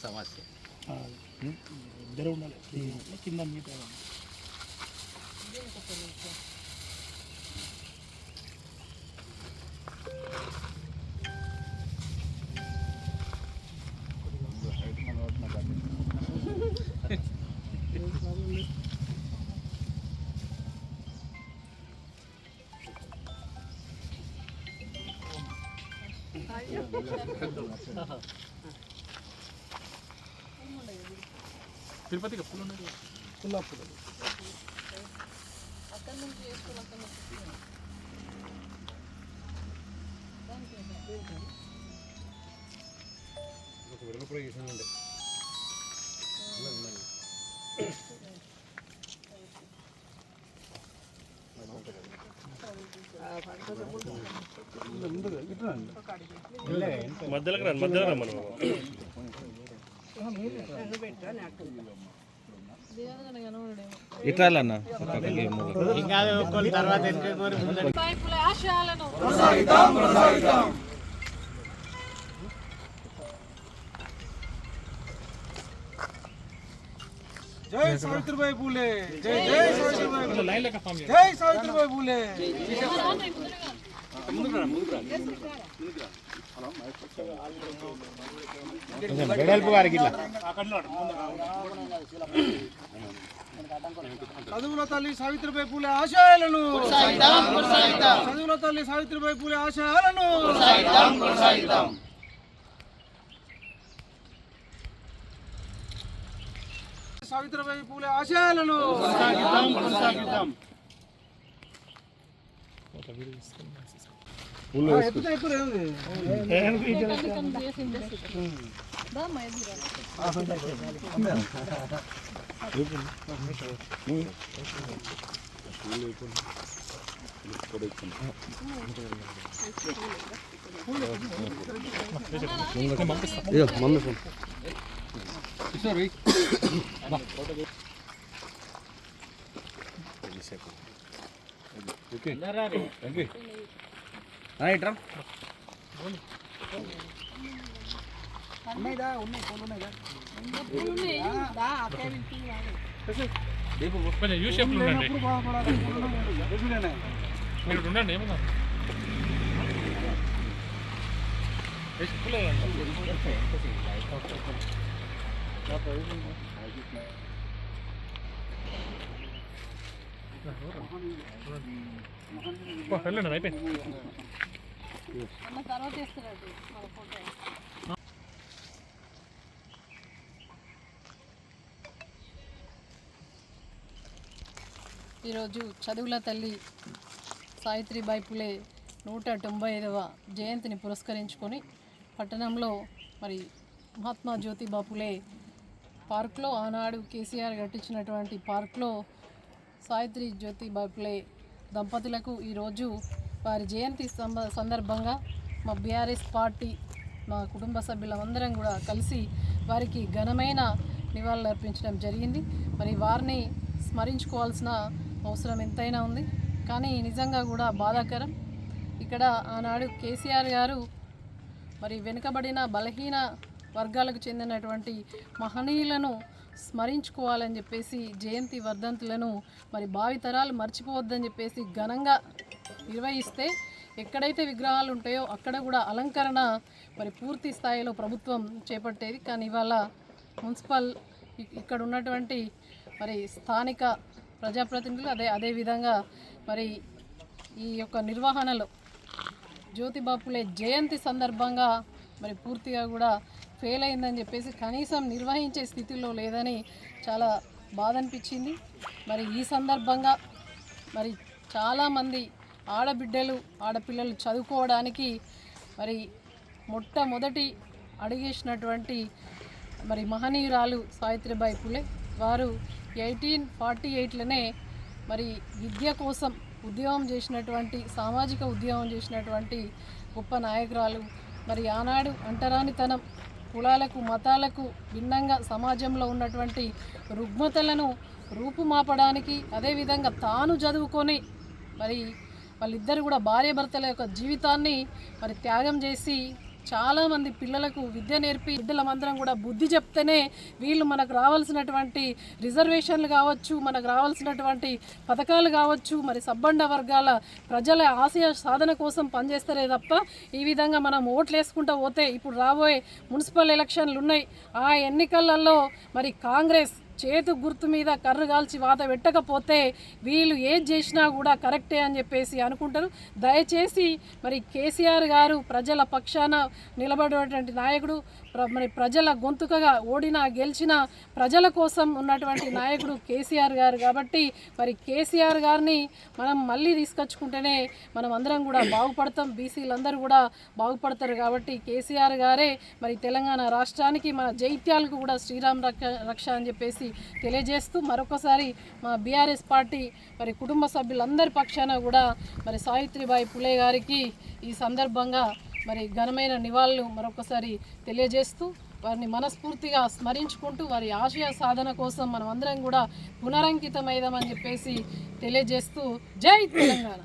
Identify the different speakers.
Speaker 1: సమస్య
Speaker 2: ఇద్దరు ఉండాలి కింద మీటర్
Speaker 3: తిరుపతికి ఫుల్ ఉన్నది
Speaker 2: ఫుల్ అప్పుడు
Speaker 4: అక్కడ నుంచి చేసుకోవాలి
Speaker 3: మధ్యలోకి రండి మధ్యలో రమ్మను
Speaker 1: ఇట్రాలన్న
Speaker 4: ఆశయాలను
Speaker 5: जय सावित्रीबाई फुले जय जय सावित्रीबाई फुले जय सावित्रीबाई फुले చదువుల తల్లి సావిత్రిబాయి పూలే ఆశయాలను చదువుల తల్లి సావిత్రిబాయి పూలే ఆశయాలను సావిత్రిబాయి పూలే ఆశయాలను
Speaker 3: కొంచెం యూ షేప్లో ఉండండి మీరు ఉండండి ఏమన్నా వెళ్ళండి అయిపోయింది
Speaker 4: తర్వాత చేస్తున్నాడు మన ఫోటో. ఈరోజు చదువుల తల్లి సావిత్రిబాయి పులే 195వ జయంతిని పురస్కరించుకొని పట్టణంలో మరి మహాత్మా జ్యోతిబా పులే పార్క్లో ఆనాడు కేసీఆర్ కట్టించినటువంటి పార్క్లో సావిత్రి జ్యోతిబా పులే దంపతులకు ఈరోజు వారి జయంతి సందర్భంగా మా బీఆర్ఎస్ పార్టీ మా కుటుంబ సభ్యులందరం కూడా కలిసి వారికి ఘనమైన నివాళులు అర్పించడం జరిగింది. మరి వారిని స్మరించుకోవాల్సిన అవసరం ఎంతైనా ఉంది. కానీ నిజంగా కూడా బాధాకరం, ఇక్కడ ఆనాడు కేసీఆర్ గారు మరి వెనుకబడిన బలహీన వర్గాలకు చెందినటువంటి మహనీయులను స్మరించుకోవాలని చెప్పేసి జయంతి వర్ధంతులను మరి భావితరాలు మర్చిపోవద్దని చెప్పేసి ఘనంగా నిర్వహిస్తే ఎక్కడైతే విగ్రహాలు ఉంటాయో అక్కడ కూడా అలంకరణ మరి పూర్తి స్థాయిలో ప్రభుత్వం చేపట్టేది. కానీ ఇవాళ మున్సిపల్ ఇక్కడ ఉన్నటువంటి మరి స్థానిక ప్రజాప్రతినిధులు అదేవిధంగా మరి ఈ యొక్క నిర్వహణలో జ్యోతిబా పులే జయంతి సందర్భంగా మరి పూర్తిగా కూడా ఫెయిల్ అయిందని చెప్పేసి కనీసం నిర్వహించే స్థితిలో లేదని చాలా బాధ అనిపించింది. మరి ఈ సందర్భంగా మరి చాలామంది ఆడపిల్లలు చదువుకోవడానికి మరి మొట్టమొదటి అడిగేసినటువంటి మరి మహనీయురాలు సావిత్రిబాయి పులే వారు 1848లోనే మరి విద్య కోసం ఉద్యమం చేసినటువంటి సామాజిక ఉద్యమం చేసినటువంటి గొప్ప నాయకురాలు. మరి ఆనాడు అంటరానితనం, కులాలకు మతాలకు భిన్నంగా సమాజంలో ఉన్నటువంటి రుగ్మతలను రూపుమాపడానికి అదేవిధంగా తాను చదువుకొని మరి వాళ్ళిద్దరు కూడా భార్యాభర్తల యొక్క జీవితాన్ని మరి త్యాగం చేసి చాలామంది పిల్లలకు విద్య నేర్పి బిడ్డలమందరం కూడా బుద్ధి చెప్తేనే వీళ్ళు మనకు రావాల్సినటువంటి రిజర్వేషన్లు కావచ్చు, మనకు రావాల్సినటువంటి పథకాలు కావచ్చు, మరి సబ్బండ వర్గాల ప్రజల ఆశయ సాధన కోసం పనిచేస్తారే తప్ప ఈ విధంగా మనం ఓట్లు వేసుకుంటూ పోతే ఇప్పుడు రాబోయే మున్సిపల్ ఎలక్షన్లు ఉన్నాయి. ఆ ఎన్నికలలో మరి కాంగ్రెస్ చేతు గుర్తు మీద కర్రు కాల్చి వాత పెట్టకపోతే వీళ్ళు ఏది చేసినా కూడా కరెక్టే అని చెప్పేసి అనుకుంటారు. దయచేసి మరి కేసీఆర్ గారు ప్రజల పక్షాన నిలబడేటువంటి నాయకుడు, మరి ప్రజల గొంతుకగా ఓడినా గెలిచిన ప్రజల కోసం ఉన్నటువంటి నాయకుడు కేసీఆర్ గారు. కాబట్టి మరి కేసీఆర్ గారిని మనం మళ్ళీ తీసుకొచ్చుకుంటేనే మనం అందరం కూడా బాగుపడతాం, బీసీలందరూ కూడా బాగుపడతారు. కాబట్టి కేసీఆర్ గారే మరి తెలంగాణ రాష్ట్రానికి మన జైత్యాలకు కూడా శ్రీరామ్ రక్ష అని చెప్పేసి తెలియజేస్తూ మరొకసారి మా బీఆర్ఎస్ పార్టీ మరి కుటుంబ సభ్యులందరి పక్షాన కూడా మరి సావిత్రిబాయి పులే గారికి ఈ సందర్భంగా మరి ఘనమైన నివాళులు మరొకసారి తెలియజేస్తూ వారిని మనస్ఫూర్తిగా స్మరించుకుంటూ వారి ఆశయ సాధన కోసం మనం అందరం కూడా పునరంకితమైదామని చెప్పేసి తెలియజేస్తూ జై తెలంగాణ.